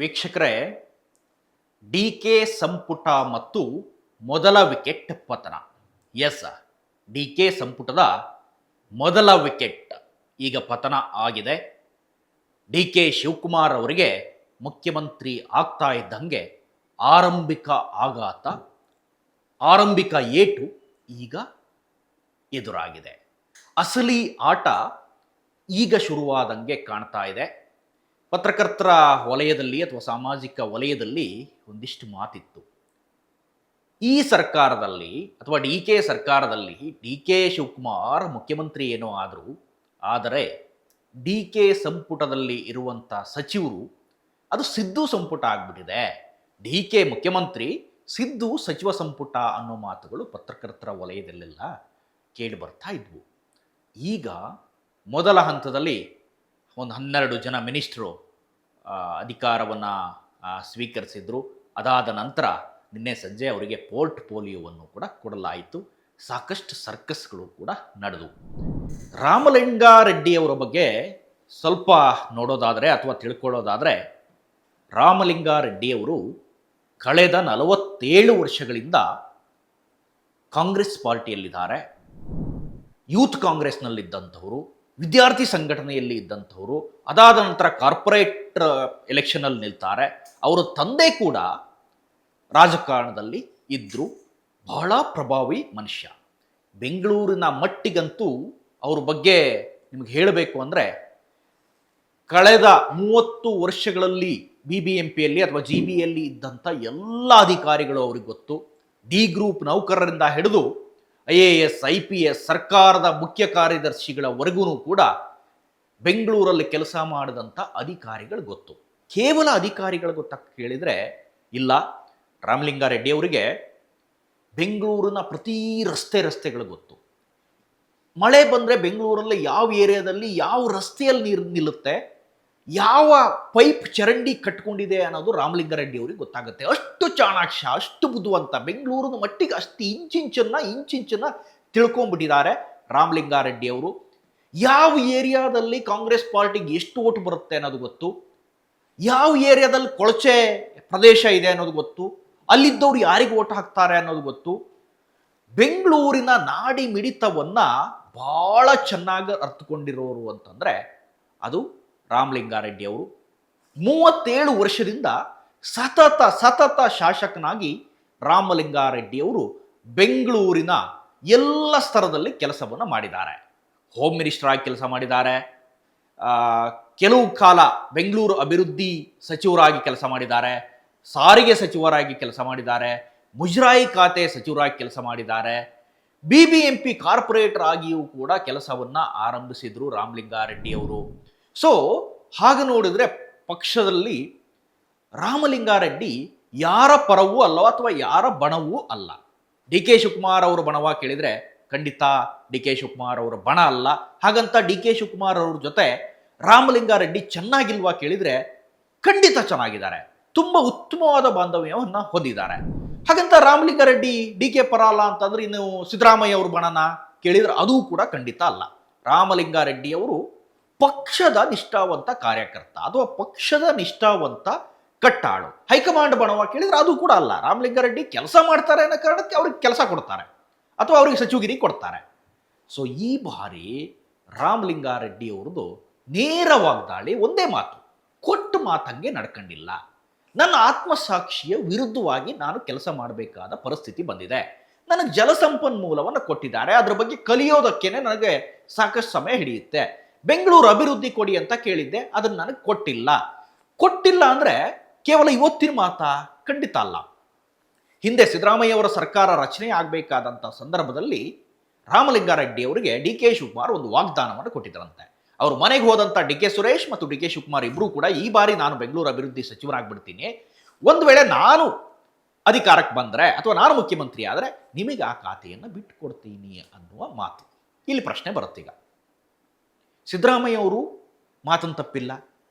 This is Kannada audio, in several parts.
ವೀಕ್ಷಕರೇ, ಡಿ ಕೆ ಸಂಪುಟ ಮತ್ತು ಮೊದಲ ವಿಕೆಟ್ ಪತನ. ಎಸ್, ಡಿ ಕೆ ಸಂಪುಟದ ಮೊದಲ ವಿಕೆಟ್ ಈಗ ಪತನ ಆಗಿದೆ. ಡಿ ಕೆ ಶಿವಕುಮಾರ್ ಅವರಿಗೆ ಮುಖ್ಯಮಂತ್ರಿ ಆಗ್ತಾ ಇದ್ದಂಗೆ ಆರಂಭಿಕ ಆಘಾತ, ಆರಂಭಿಕ ಏಟು ಈಗ ಎದುರಾಗಿದೆ. ಅಸಲಿ ಆಟ ಈಗ ಶುರುವಾದಂಗೆ ಕಾಣ್ತಾ ಇದೆ. ಪತ್ರಕರ್ತರ ವಲಯದಲ್ಲಿ ಅಥವಾ ಸಾಮಾಜಿಕ ವಲಯದಲ್ಲಿ ಒಂದಿಷ್ಟು ಮಾತಿತ್ತು. ಈ ಸರ್ಕಾರದಲ್ಲಿ ಅಥವಾ ಡಿ ಕೆ ಸರ್ಕಾರದಲ್ಲಿ ಡಿ ಕೆ ಶಿವಕುಮಾರ್ ಮುಖ್ಯಮಂತ್ರಿ ಏನೋ ಆದರೂ, ಆದರೆ ಡಿ ಕೆ ಸಂಪುಟದಲ್ಲಿ ಇರುವಂಥ ಸಚಿವರು ಅದು ಸಿದ್ದು ಸಂಪುಟ ಆಗಿಬಿಟ್ಟಿದೆ. ಡಿ ಕೆ ಮುಖ್ಯಮಂತ್ರಿ, ಸಿದ್ದು ಸಚಿವ ಸಂಪುಟ ಅನ್ನೋ ಮಾತುಗಳು ಪತ್ರಕರ್ತರ ವಲಯದಲ್ಲೆಲ್ಲ ಕೇಳಿ ಬರ್ತಾ ಇದ್ವು. ಈಗ ಮೊದಲ ಹಂತದಲ್ಲಿ ಒಂದು 12 ಜನ ಮಿನಿಸ್ಟ್ರು ಅಧಿಕಾರವನ್ನು ಸ್ವೀಕರಿಸಿದ್ರು. ಅದಾದ ನಂತರ ನಿನ್ನೆ ಸಂಜೆ ಅವರಿಗೆ ಪೋರ್ಟ್ಫೋಲಿಯೋವನ್ನು ಕೂಡ ಕೊಡಲಾಯಿತು. ಸಾಕಷ್ಟು ಸರ್ಕಸ್ಗಳು ಕೂಡ ನಡೆದವು. ರಾಮಲಿಂಗಾರೆಡ್ಡಿಯವರ ಬಗ್ಗೆ ಸ್ವಲ್ಪ ನೋಡೋದಾದರೆ ಅಥವಾ ತಿಳ್ಕೊಳ್ಳೋದಾದರೆ, ರಾಮಲಿಂಗಾರೆಡ್ಡಿಯವರು ಕಳೆದ 47 ವರ್ಷಗಳಿಂದ ಕಾಂಗ್ರೆಸ್ ಪಾರ್ಟಿಯಲ್ಲಿದ್ದಾರೆ. ಯೂತ್ ಕಾಂಗ್ರೆಸ್ನಲ್ಲಿದ್ದಂಥವರು, ವಿದ್ಯಾರ್ಥಿ ಸಂಘಟನೆಯಲ್ಲಿ ಇದ್ದಂಥವರು, ಅದಾದ ನಂತರ ಕಾರ್ಪೊರೇಟ್ ಎಲೆಕ್ಷನಲ್ಲಿ ನಿಲ್ತಾರೆ. ಅವರ ತಂದೆ ಕೂಡ ರಾಜಕಾರಣದಲ್ಲಿ ಇದ್ದರು. ಬಹಳ ಪ್ರಭಾವಿ ಮನುಷ್ಯ. ಬೆಂಗಳೂರಿನ ಮಟ್ಟಿಗಂತೂ ಅವ್ರ ಬಗ್ಗೆ ನಿಮಗೆ ಹೇಳಬೇಕು ಅಂದರೆ, ಕಳೆದ 30 ವರ್ಷಗಳಲ್ಲಿ BBMPಯಲ್ಲಿ ಅಥವಾ GB ಯಲ್ಲಿ ಇದ್ದಂಥ ಎಲ್ಲ ಅಧಿಕಾರಿಗಳು ಅವ್ರಿಗೆ ಗೊತ್ತು. ಡಿ ಗ್ರೂಪ್ ನೌಕರರಿಂದ ಹಿಡಿದು IAS, IPS, ಸರ್ಕಾರದ ಮುಖ್ಯ ಕಾರ್ಯದರ್ಶಿಗಳವರೆಗೂ ಕೂಡ ಬೆಂಗಳೂರಲ್ಲಿ ಕೆಲಸ ಮಾಡಿದಂಥ ಅಧಿಕಾರಿಗಳು ಗೊತ್ತು. ಕೇವಲ ಅಧಿಕಾರಿಗಳು ಗೊತ್ತಾ ಕೇಳಿದರೆ ಇಲ್ಲ. ರಾಮಲಿಂಗಾರೆಡ್ಡಿ ಅವರಿಗೆ ಬೆಂಗಳೂರಿನ ಪ್ರತಿ ರಸ್ತೆಗಳು ಗೊತ್ತು. ಮಳೆ ಬಂದರೆ ಬೆಂಗಳೂರಲ್ಲಿ ಯಾವ ಏರಿಯಾದಲ್ಲಿ ಯಾವ ರಸ್ತೆಯಲ್ಲಿ ನೀರು ನಿಲ್ಲುತ್ತೆ, ಯಾವ ಪೈಪ್ ಚರಂಡಿ ಕಟ್ಕೊಂಡಿದೆ ಅನ್ನೋದು ರಾಮಲಿಂಗಾರೆಡ್ಡಿ ಅವರಿಗೆ ಗೊತ್ತಾಗುತ್ತೆ. ಅಷ್ಟು ಚಾಣಾಕ್ಷ, ಅಷ್ಟು ಬುದ್ಧಿವಂತ. ಬೆಂಗಳೂರಿನ ಮಟ್ಟಿಗೆ ಅಷ್ಟು ಇಂಚಿಂಚನ್ನು ತಿಳ್ಕೊಂಡ್ಬಿಟ್ಟಿದ್ದಾರೆ ರಾಮಲಿಂಗಾರೆಡ್ಡಿ ಅವರು. ಯಾವ ಏರಿಯಾದಲ್ಲಿ ಕಾಂಗ್ರೆಸ್ ಪಾರ್ಟಿಗೆ ಎಷ್ಟು ಓಟ್ ಬರುತ್ತೆ ಅನ್ನೋದು ಗೊತ್ತು, ಯಾವ ಏರಿಯಾದಲ್ಲಿ ಕೊಳಚೆ ಪ್ರದೇಶ ಇದೆ ಅನ್ನೋದು ಗೊತ್ತು, ಅಲ್ಲಿದ್ದವ್ರು ಯಾರಿಗೆ ಓಟ್ ಹಾಕ್ತಾರೆ ಅನ್ನೋದು ಗೊತ್ತು. ಬೆಂಗಳೂರಿನ ನಾಡಿ ಮಿಡಿತವನ್ನು ಭಾಳ ಚೆನ್ನಾಗಿ ಅರ್ಥಕೊಂಡಿರೋರು ಅಂತಂದರೆ ಅದು ರಾಮಲಿಂಗಾರೆಡ್ಡಿ ಅವರು. 37 ವರ್ಷದಿಂದ ಸತತ ಶಾಸಕನಾಗಿ ರಾಮಲಿಂಗಾರೆಡ್ಡಿಯವರು ಬೆಂಗಳೂರಿನ ಎಲ್ಲ ಸ್ತರದಲ್ಲಿ ಕೆಲಸವನ್ನು ಮಾಡಿದ್ದಾರೆ. ಹೋಮ್ ಮಿನಿಸ್ಟರ್ ಆಗಿ ಕೆಲಸ ಮಾಡಿದ್ದಾರೆ. ಕೆಲವು ಕಾಲ ಬೆಂಗಳೂರು ಅಭಿವೃದ್ಧಿ ಸಚಿವರಾಗಿ ಕೆಲಸ ಮಾಡಿದ್ದಾರೆ. ಸಾರಿಗೆ ಸಚಿವರಾಗಿ ಕೆಲಸ ಮಾಡಿದ್ದಾರೆ. ಮುಜರಾಯಿ ಖಾತೆ ಸಚಿವರಾಗಿ ಕೆಲಸ ಮಾಡಿದ್ದಾರೆ. BBMP ಕಾರ್ಪೊರೇಟರ್ ಆಗಿಯೂ ಕೂಡ ಕೆಲಸವನ್ನು ಆರಂಭಿಸಿದ್ರು ರಾಮಲಿಂಗಾರೆಡ್ಡಿಯವರು. ಸೊ ಹಾಗೆ ನೋಡಿದರೆ ಪಕ್ಷದಲ್ಲಿ ರಾಮಲಿಂಗಾರೆಡ್ಡಿ ಯಾರ ಪರವೂ ಅಲ್ಲ ಅಥವಾ ಯಾರ ಬಣವೂ ಅಲ್ಲ. ಡಿ ಕೆ ಶಿವಕುಮಾರ್ ಅವರ ಬಣವ ಕೇಳಿದರೆ ಖಂಡಿತ ಡಿ ಕೆ ಶಿವಕುಮಾರ್ ಅವರ ಬಣ ಅಲ್ಲ. ಹಾಗಂತ ಡಿ ಕೆ ಶಿವಕುಮಾರ್ ಅವ್ರ ಜೊತೆ ರಾಮಲಿಂಗಾರೆಡ್ಡಿ ಚೆನ್ನಾಗಿಲ್ವಾ ಕೇಳಿದರೆ ಖಂಡಿತ ಚೆನ್ನಾಗಿದ್ದಾರೆ. ತುಂಬ ಉತ್ತಮವಾದ ಬಾಂಧವ್ಯವನ್ನು ಹೊಂದಿದ್ದಾರೆ. ಹಾಗಂತ ರಾಮಲಿಂಗಾರೆಡ್ಡಿ ಡಿ ಕೆ ಪರ ಅಲ್ಲ ಅಂತಂದ್ರೆ ಇನ್ನು ಸಿದ್ದರಾಮಯ್ಯ ಅವ್ರ ಬಣನ ಕೇಳಿದರೆ ಅದೂ ಕೂಡ ಖಂಡಿತ ಅಲ್ಲ. ರಾಮಲಿಂಗಾರೆಡ್ಡಿ ಅವರು ಪಕ್ಷದ ನಿಷ್ಠಾವಂತ ಕಾರ್ಯಕರ್ತ ಅಥವಾ ಪಕ್ಷದ ನಿಷ್ಠಾವಂತ ಕಟ್ಟಾಳು. ಹೈಕಮಾಂಡ್ ಬಣವ ಕೇಳಿದ್ರೆ ಅದು ಕೂಡ ಅಲ್ಲ. ರಾಮಲಿಂಗಾರೆಡ್ಡಿ ಕೆಲಸ ಮಾಡ್ತಾರೆ ಅನ್ನೋ ಕಾರಣಕ್ಕೆ ಅವ್ರಿಗೆ ಕೆಲಸ ಕೊಡ್ತಾರೆ ಅಥವಾ ಅವ್ರಿಗೆ ಸಚಿವಗಿರಿ ಕೊಡ್ತಾರೆ. ಸೊ ಈ ಬಾರಿ ರಾಮಲಿಂಗಾರೆಡ್ಡಿ ಅವ್ರದ್ದು ನೇರ ವಾಗ್ದಾಳಿ, ಒಂದೇ ಮಾತು, ಕೊಟ್ಟು ಮಾತಂಗೆ ನಡ್ಕೊಂಡಿಲ್ಲ. ನನ್ನ ಆತ್ಮಸಾಕ್ಷಿಯ ವಿರುದ್ಧವಾಗಿ ನಾನು ಕೆಲಸ ಮಾಡಬೇಕಾದ ಪರಿಸ್ಥಿತಿ ಬಂದಿದೆ. ನನಗೆ ಜಲಸಂಪನ್ಮೂಲವನ್ನು ಕೊಟ್ಟಿದ್ದಾರೆ, ಅದ್ರ ಬಗ್ಗೆ ಕಲಿಯೋದಕ್ಕೇನೆ ನನಗೆ ಸಾಕಷ್ಟು ಸಮಯ ಹಿಡಿಯುತ್ತೆ. ಬೆಂಗಳೂರು ಅಭಿವೃದ್ಧಿ ಕೊಡಿ ಅಂತ ಕೇಳಿದ್ದೆ, ಅದನ್ನು ನನಗೆ ಕೊಟ್ಟಿಲ್ಲ ಅಂದರೆ ಕೇವಲ ಇವತ್ತಿನ ಮಾತಾ? ಖಂಡಿತ ಅಲ್ಲ. ಹಿಂದೆ ಸಿದ್ದರಾಮಯ್ಯ ಅವರ ಸರ್ಕಾರ ರಚನೆ ಆಗಬೇಕಾದಂಥ ಸಂದರ್ಭದಲ್ಲಿ ರಾಮಲಿಂಗಾರೆಡ್ಡಿ ಅವರಿಗೆ ಡಿ ಕೆ ಶಿವಕುಮಾರ್ ಒಂದು ವಾಗ್ದಾನವನ್ನು ಕೊಟ್ಟಿದ್ದರಂತೆ. ಅವರು ಮನೆಗೆ ಹೋದಂಥ ಡಿ ಕೆ ಸುರೇಶ್ ಮತ್ತು ಡಿ ಕೆ ಶಿವಕುಮಾರ್ ಇಬ್ಬರೂ ಕೂಡ ಈ ಬಾರಿ ನಾನು ಬೆಂಗಳೂರು ಅಭಿವೃದ್ಧಿ ಸಚಿವರಾಗ್ಬಿಡ್ತೀನಿ, ಒಂದು ವೇಳೆ ನಾನು ಅಧಿಕಾರಕ್ಕೆ ಬಂದರೆ ಅಥವಾ ನಾನು ಮುಖ್ಯಮಂತ್ರಿ ಆದರೆ ನಿಮಗೆ ಆ ಖಾತೆಯನ್ನು ಬಿಟ್ಟು ಕೊಡ್ತೀನಿ ಅನ್ನುವ ಮಾತು. ಇಲ್ಲಿ ಪ್ರಶ್ನೆ ಬರುತ್ತೀಗ, ಸಿದ್ದರಾಮಯ್ಯ ಅವರು ಮಾತನ್ನು ತಪ್ಪಿಲ್ಲ,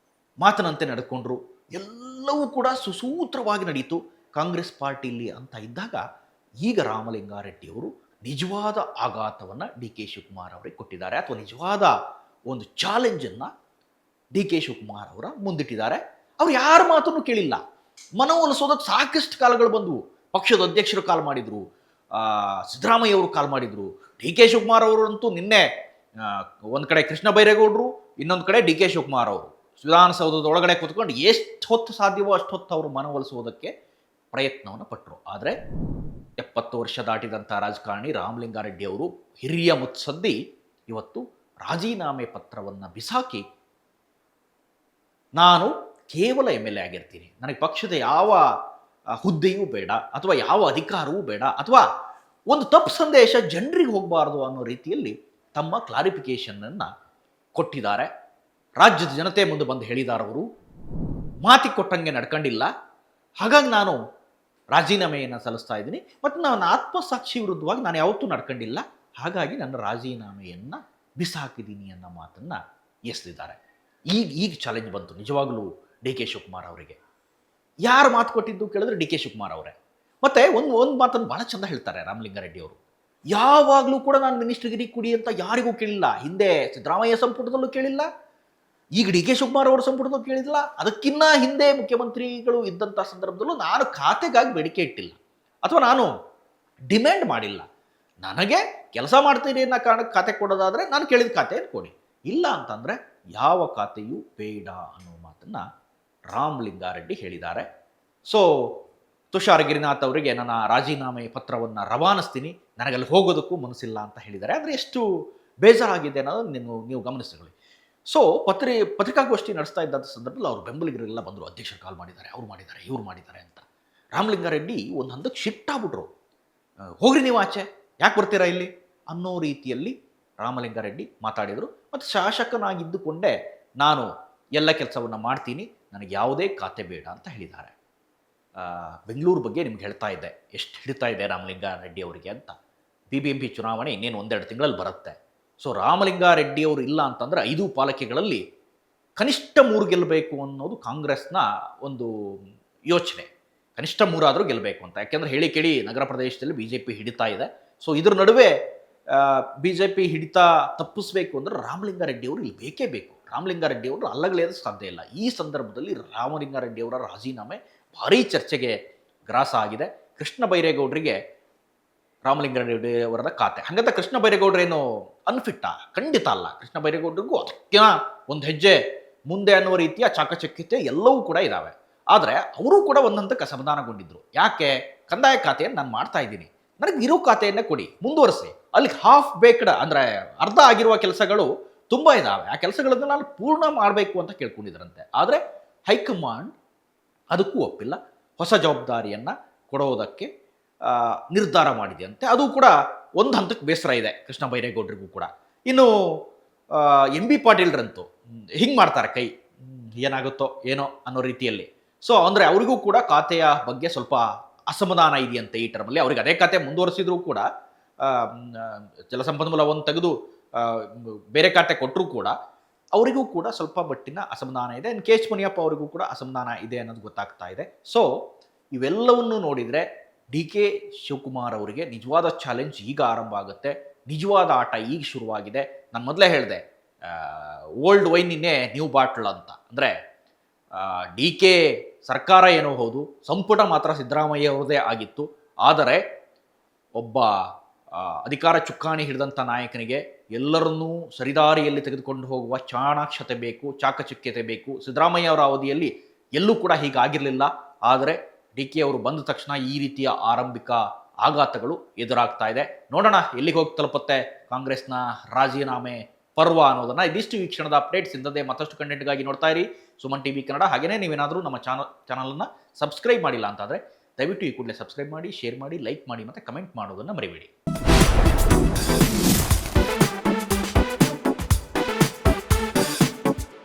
ಮಾತನಂತೆ ನಡೆದುಕೊಂಡ್ರು, ಎಲ್ಲವೂ ಕೂಡ ಸುಸೂತ್ರವಾಗಿ ನಡೀತು ಕಾಂಗ್ರೆಸ್ ಪಾರ್ಟಿಯಲ್ಲಿ ಅಂತ ಇದ್ದಾಗ, ಈಗ ರಾಮಲಿಂಗಾರೆಡ್ಡಿಯವರು ನಿಜವಾದ ಆಘಾತವನ್ನು ಡಿ ಕೆ ಶಿವಕುಮಾರ್ ಅವರಿಗೆ ಕೊಟ್ಟಿದ್ದಾರೆ ಅಥವಾ ನಿಜವಾದ ಒಂದು ಚಾಲೆಂಜನ್ನು ಡಿ ಕೆ ಶಿವಕುಮಾರ್ ಅವರ ಮುಂದಿಟ್ಟಿದ್ದಾರೆ. ಅವ್ರು ಯಾರ ಮಾತನ್ನು ಕೇಳಿಲ್ಲ. ಮನವೊಲಿಸೋದಕ್ಕೆ ಸಾಕಷ್ಟು ಕಾಲಗಳು ಬಂದವು. ಪಕ್ಷದ ಅಧ್ಯಕ್ಷರು ಕಾಲ್ ಮಾಡಿದ್ರು, ಸಿದ್ದರಾಮಯ್ಯ ಅವರು ಕಾಲ್ ಮಾಡಿದ್ರು, ಡಿ ಕೆ ಶಿವಕುಮಾರ್ ಅವರಂತೂ ನಿನ್ನೆ ಒಂದು ಕಡೆ ಕೃಷ್ಣ ಬೈರೇಗೌಡರು, ಇನ್ನೊಂದು ಕಡೆ ಡಿ ಕೆ ಶಿವಕುಮಾರ್ ಅವರು ವಿಧಾನಸೌಧದ ಒಳಗಡೆ ಕೂತ್ಕೊಂಡು ಎಷ್ಟು ಹೊತ್ತು ಸಾಧ್ಯವೋ ಅಷ್ಟು ಹೊತ್ತು ಅವರು ಮನವೊಲಿಸುವುದಕ್ಕೆ ಪ್ರಯತ್ನವನ್ನು ಪಟ್ಟರು. ಆದರೆ 70 ವರ್ಷ ದಾಟಿದಂಥ ರಾಜಕಾರಣಿ ರಾಮಲಿಂಗಾರೆಡ್ಡಿ ಅವರು, ಹಿರಿಯ ಮುತ್ಸದ್ದಿ, ಇವತ್ತು ರಾಜೀನಾಮೆ ಪತ್ರವನ್ನು ಬಿಸಾಕಿ ನಾನು ಕೇವಲ MLA ಆಗಿರ್ತೀನಿ, ನನಗೆ ಪಕ್ಷದ ಯಾವ ಹುದ್ದೆಯೂ ಬೇಡ ಅಥವಾ ಯಾವ ಅಧಿಕಾರವೂ ಬೇಡ ಅಥವಾ ಒಂದು ತಪ್ಪು ಸಂದೇಶ ಜನರಿಗೆ ಹೋಗಬಾರ್ದು ಅನ್ನೋ ರೀತಿಯಲ್ಲಿ ತಮ್ಮ ಕ್ಲಾರಿಫಿಕೇಷನನ್ನು ಕೊಟ್ಟಿದ್ದಾರೆ. ರಾಜ್ಯದ ಜನತೆ ಮುಂದೆ ಬಂದು ಹೇಳಿದ್ದಾರೆ, ಅವರು ಮಾತಿಗೆ ಕೊಟ್ಟಂಗೆ ನಡ್ಕೊಂಡಿಲ್ಲ, ಹಾಗಾಗಿ ನಾನು ರಾಜೀನಾಮೆಯನ್ನು ಸಲ್ಲಿಸ್ತಾ ಇದ್ದೀನಿ ಮತ್ತು ನನ್ನ ಆತ್ಮಸಾಕ್ಷಿ ವಿರುದ್ಧವಾಗಿ ನಾನು ಯಾವತ್ತೂ ನಡ್ಕೊಂಡಿಲ್ಲ, ಹಾಗಾಗಿ ನನ್ನ ರಾಜೀನಾಮೆಯನ್ನು ಬಿಸಾಕಿದ್ದೀನಿ ಅನ್ನೋ ಮಾತನ್ನು ಎಸೆದಿದ್ದಾರೆ. ಈಗ ಚಾಲೆಂಜ್ ಬಂತು ನಿಜವಾಗಲೂ ಡಿ ಕೆ ಶಿವಕುಮಾರ್ ಅವರಿಗೆ. ಯಾರು ಮಾತು ಕೊಟ್ಟಿದ್ದು ಕೇಳಿದ್ರೆ ಡಿ ಕೆ ಶಿವಕುಮಾರ್ ಅವರೇ. ಮತ್ತು ಒಂದು ಮಾತನ್ನು ಭಾಳ ಚೆಂದ ಹೇಳ್ತಾರೆ ರಾಮಲಿಂಗಾರೆಡ್ಡಿ ಅವರು, ಯಾವಾಗಲೂ ಕೂಡ ನಾನು ಮಿನಿಸ್ಟ್ರಿಗಿರಿ ಕುಡಿ ಅಂತ ಯಾರಿಗೂ ಕೇಳಿಲ್ಲ. ಹಿಂದೆ ಸಿದ್ದರಾಮಯ್ಯ ಸಂಪುಟದಲ್ಲೂ ಕೇಳಿಲ್ಲ, ಈಗ ಡಿ ಕೆ ಶಿವಕುಮಾರ್ ಅವರ ಸಂಪುಟದಲ್ಲೂ ಕೇಳಿಲ್ಲ, ಅದಕ್ಕಿನ್ನ ಹಿಂದೆ ಮುಖ್ಯಮಂತ್ರಿಗಳು ಇದ್ದಂಥ ಸಂದರ್ಭದಲ್ಲೂ ನಾನು ಖಾತೆಗಾಗಿ ಬೇಡಿಕೆ ಇಟ್ಟಿಲ್ಲ ಅಥವಾ ನಾನು ಡಿಮ್ಯಾಂಡ್ ಮಾಡಿಲ್ಲ. ನನಗೆ ಕೆಲಸ ಮಾಡ್ತೀನಿ ಅನ್ನೋ ಕಾರಣಕ್ಕೆ ಖಾತೆ ಕೊಡೋದಾದರೆ ನಾನು ಕೇಳಿದ ಖಾತೆಯನ್ನು ಕೊಡಿ, ಇಲ್ಲ ಅಂತಂದರೆ ಯಾವ ಖಾತೆಯೂ ಬೇಡ ಅನ್ನೋ ಮಾತನ್ನು ರಾಮಲಿಂಗಾರೆಡ್ಡಿ ಹೇಳಿದ್ದಾರೆ. ಸೊ ತುಷಾರ್ ಗಿರಿನಾಥ್ ಅವರಿಗೆ ನನ್ನ ರಾಜೀನಾಮೆ ಪತ್ರವನ್ನು ರವಾನಿಸ್ತೀನಿ, ನನಗಲ್ಲಿ ಹೋಗೋದಕ್ಕೂ ಮನಸ್ಸಿಲ್ಲ ಅಂತ ಹೇಳಿದ್ದಾರೆ. ಆದರೆ ಎಷ್ಟು ಬೇಜಾರಾಗಿದೆ ಅನ್ನೋದು ನೀವು ಗಮನಿಸಿಕೊಳ್ಳಿ. ಸೊ ಪತ್ರಿಕಾಗೋಷ್ಠಿ ನಡೆಸ್ತಾ ಇದ್ದಂಥ ಸಂದರ್ಭದಲ್ಲಿ ಅವ್ರ ಬೆಂಬಲಿಗರೆಲ್ಲ ಬಂದರು, ಅಧ್ಯಕ್ಷರು ಕಾಲ್ ಮಾಡಿದ್ದಾರೆ, ಅವ್ರು ಮಾಡಿದ್ದಾರೆ, ಇವ್ರು ಮಾಡಿದ್ದಾರೆ ಅಂತ. ರಾಮಲಿಂಗಾರೆಡ್ಡಿ ಒಂದು ಹಂತಕ್ಕೆ ಶಿಫ್ಟ್ ಆಗ್ಬಿಟ್ರು, ಹೋಗ್ರಿ ನೀವು ಆಚೆ, ಯಾಕೆ ಬರ್ತೀರಾ ಇಲ್ಲಿ ಅನ್ನೋ ರೀತಿಯಲ್ಲಿ ರಾಮಲಿಂಗಾರೆಡ್ಡಿ ಮಾತಾಡಿದರು. ಮತ್ತು ಶಾಸಕನಾಗಿದ್ದುಕೊಂಡೇ ನಾನು ಎಲ್ಲ ಕೆಲಸವನ್ನು ಮಾಡ್ತೀನಿ, ನನಗೆ ಯಾವುದೇ ಖಾತೆ ಬೇಡ ಅಂತ ಹೇಳಿದ್ದಾರೆ. ಬೆಂಗಳೂರು ಬಗ್ಗೆ ನಿಮ್ಗೆ ಹೇಳ್ತಾ ಇದ್ದೆ, ಎಷ್ಟು ಹಿಡಿತಾ ಇದೆ ರಾಮಲಿಂಗಾರೆಡ್ಡಿ ಅವರಿಗೆ ಅಂತ. BBMP ಚುನಾವಣೆ ಇನ್ನೇನು 1-2 ತಿಂಗಳಲ್ಲಿ ಬರುತ್ತೆ. ಸೊ ರಾಮಲಿಂಗಾರೆಡ್ಡಿ ಅವರು ಇಲ್ಲ ಅಂತಂದರೆ 5 ಪಾಲಿಕೆಗಳಲ್ಲಿ ಕನಿಷ್ಠ 3 ಗೆಲ್ಲಬೇಕು ಅನ್ನೋದು ಕಾಂಗ್ರೆಸ್ನ ಒಂದು ಯೋಚನೆ. ಕನಿಷ್ಠ 3 ಆದರೂ ಗೆಲ್ಲಬೇಕು ಅಂತ. ಯಾಕೆಂದರೆ ಹೇಳಿ ಕೇಳಿ ನಗರ ಪ್ರದೇಶದಲ್ಲಿ BJP ಹಿಡಿತಾ ಇದೆ. ಸೊ ಇದ್ರ ನಡುವೆ BJP ಹಿಡಿತಾ ತಪ್ಪಿಸ್ಬೇಕು ಅಂದರೆ ರಾಮಲಿಂಗಾರೆಡ್ಡಿ ಅವರು ಇಲ್ಲಿ ಬೇಕೇ ಬೇಕು. ರಾಮಲಿಂಗಾರೆಡ್ಡಿ ಅವರು ಅಲ್ಲಗಳೆಯೋದು ಸಾಧ್ಯ ಇಲ್ಲ. ಈ ಸಂದರ್ಭದಲ್ಲಿ ರಾಮಲಿಂಗಾರೆಡ್ಡಿ ಅವರ ರಾಜೀನಾಮೆ ಭಾರೀ ಚರ್ಚೆಗೆ ಗ್ರಾಸ ಆಗಿದೆ. ಕೃಷ್ಣ ಬೈರೇಗೌಡರಿಗೆ ರಾಮಲಿಂಗಾರೆಡ್ಡಿ ಅವರ ಖಾತೆ, ಹಾಗಂತ ಕೃಷ್ಣ ಬೈರೇಗೌಡರೇನು ಅನ್ಫಿಟ್ಟ? ಖಂಡಿತ ಅಲ್ಲ. ಕೃಷ್ಣ ಬೈರೇಗೌಡರಿಗೂ ಅದಕ್ಕಿಂತ ಒಂದು ಹೆಜ್ಜೆ ಮುಂದೆ ಅನ್ನುವ ರೀತಿಯ ಚಾಕಚಕ್ಯತೆ ಎಲ್ಲವೂ ಕೂಡ ಇದ್ದಾವೆ. ಆದರೆ ಅವರು ಕೂಡ ಒಂದು ಹಂತಕ್ಕೆ ಅಸಮಾಧಾನಗೊಂಡಿದ್ದರು. ಯಾಕೆ? ಕಂದಾಯ ಖಾತೆಯನ್ನು ನಾನು ಮಾಡ್ತಾ ಇದ್ದೀನಿ, ನನಗೆ ಇರೋ ಖಾತೆಯನ್ನೇ ಕೊಡಿ, ಮುಂದುವರಿಸಿ. ಅಲ್ಲಿ ಹಾಫ್ ಬೇಕ್ಡ್ ಅಂದರೆ ಅರ್ಧ ಆಗಿರುವ ಕೆಲಸಗಳು ತುಂಬ ಇದ್ದಾವೆ, ಆ ಕೆಲಸಗಳನ್ನು ನಾನು ಪೂರ್ಣ ಮಾಡಬೇಕು ಅಂತ ಕೇಳ್ಕೊಂಡಿದ್ರಂತೆ. ಆದರೆ ಹೈಕಮಾಂಡ್ ಅದಕ್ಕೂ ಒಪ್ಪಿಲ್ಲ, ಹೊಸ ಜವಾಬ್ದಾರಿಯನ್ನು ಕೊಡೋದಕ್ಕೆ ನಿರ್ಧಾರ ಮಾಡಿದೆಯಂತೆ. ಅದು ಕೂಡ ಒಂದು ಹಂತಕ್ಕೆ ಬೇಸರ ಇದೆ ಕೃಷ್ಣ ಬೈರೇಗೌಡರಿಗೂ ಕೂಡ. ಇನ್ನು MB ಪಾಟೀಲ್ರಂತೂ ಹಿಂಗೆ ಮಾಡ್ತಾರೆ, ಕೈ ಏನಾಗುತ್ತೋ ಏನೋ ಅನ್ನೋ ರೀತಿಯಲ್ಲಿ. ಸೊ ಅಂದರೆ ಅವರಿಗೂ ಕೂಡ ಖಾತೆಯ ಬಗ್ಗೆ ಸ್ವಲ್ಪ ಅಸಮಾಧಾನ ಇದೆಯಂತೆ ಈ ಟರ್ಮಲ್ಲಿ. ಅವ್ರಿಗೆ ಅದೇ ಖಾತೆ ಮುಂದುವರಿಸಿದ್ರು ಕೂಡ, ಜಲಸಂಪನ್ಮೂಲವನ್ನು ತೆಗೆದು ಬೇರೆ ಖಾತೆ ಕೊಟ್ಟರೂ ಕೂಡ ಅವರಿಗೂ ಕೂಡ ಸ್ವಲ್ಪ ಮಟ್ಟಿನ ಅಸಮಾಧಾನ ಇದೆ. KH ಮುನಿಯಪ್ಪ ಅವರಿಗೂ ಕೂಡ ಅಸಮಾಧಾನ ಇದೆ ಅನ್ನೋದು ಗೊತ್ತಾಗ್ತಾ ಇದೆ. ಸೊ ಇವೆಲ್ಲವನ್ನು ನೋಡಿದರೆ DK ಶಿವಕುಮಾರ್ ಅವರಿಗೆ ನಿಜವಾದ ಚಾಲೆಂಜ್ ಈಗ ಆರಂಭ ಆಗುತ್ತೆ, ನಿಜವಾದ ಆಟ ಈಗ ಶುರುವಾಗಿದೆ. ನಾನು ಮೊದಲೇ ಹೇಳಿದೆ, ಓಲ್ಡ್ ವೈನ್ ಇನ್ನೇ ನ್ಯೂ ಬಾಟ್ಲ್ ಅಂತ. ಅಂದರೆ DK ಸರ್ಕಾರ ಏನೋ ಹೌದು, ಸಂಪುಟ ಮಾತ್ರ ಸಿದ್ದರಾಮಯ್ಯ ಅವರದೇ ಆಗಿತ್ತು. ಆದರೆ ಒಬ್ಬ ಅಧಿಕಾರ ಚುಕ್ಕಾಣಿ ಹಿಡಿದಂಥ ನಾಯಕನಿಗೆ ಎಲ್ಲರನ್ನೂ ಸರಿದಾರಿಯಲ್ಲಿ ತೆಗೆದುಕೊಂಡು ಹೋಗುವ ಚಾಣಾಕ್ಷತೆ ಬೇಕು, ಚಾಕಚಕ್ಯತೆ ಬೇಕು. ಸಿದ್ದರಾಮಯ್ಯ ಅವರ ಅವಧಿಯಲ್ಲಿ ಎಲ್ಲೂ ಕೂಡ ಹೀಗಾಗಿರಲಿಲ್ಲ. ಆದರೆ DK ಅವರು ಬಂದ ತಕ್ಷಣ ಈ ರೀತಿಯ ಆರಂಭಿಕ ಆಘಾತಗಳು ಎದುರಾಗ್ತಾ ಇದೆ. ನೋಡೋಣ ಎಲ್ಲಿಗೆ ಹೋಗಿ ತಲುಪುತ್ತೆ ಕಾಂಗ್ರೆಸ್ನ ರಾಜೀನಾಮೆ ಪರ್ವ ಅನ್ನೋದನ್ನು. ಇದಿಷ್ಟು ಈ ಕ್ಷಣದ ಅಪ್ಡೇಟ್ಸ್. ಇಂಥದ್ದೇ ಮತ್ತಷ್ಟು ಕಂಟೆಂಟ್ಗಾಗಿ ನೋಡ್ತಾ ಇರಿ ಸುಮನ್ TV ಕನ್ನಡ. ಹಾಗೆಯೇ ನೀವೇನಾದರೂ ನಮ್ಮ ಚಾನಲನ್ನು ಸಬ್ಸ್ಕ್ರೈಬ್ ಮಾಡಿಲ್ಲ ಅಂತಾದರೆ ದಯವಿಟ್ಟು ಈ ಕೂಡಲೇ ಸಬ್ಸ್ಕ್ರೈಬ್ ಮಾಡಿ, ಶೇರ್ ಮಾಡಿ, ಲೈಕ್ ಮಾಡಿ ಮತ್ತು ಕಮೆಂಟ್ ಮಾಡೋದನ್ನು ಮರಿಬೇಡಿ.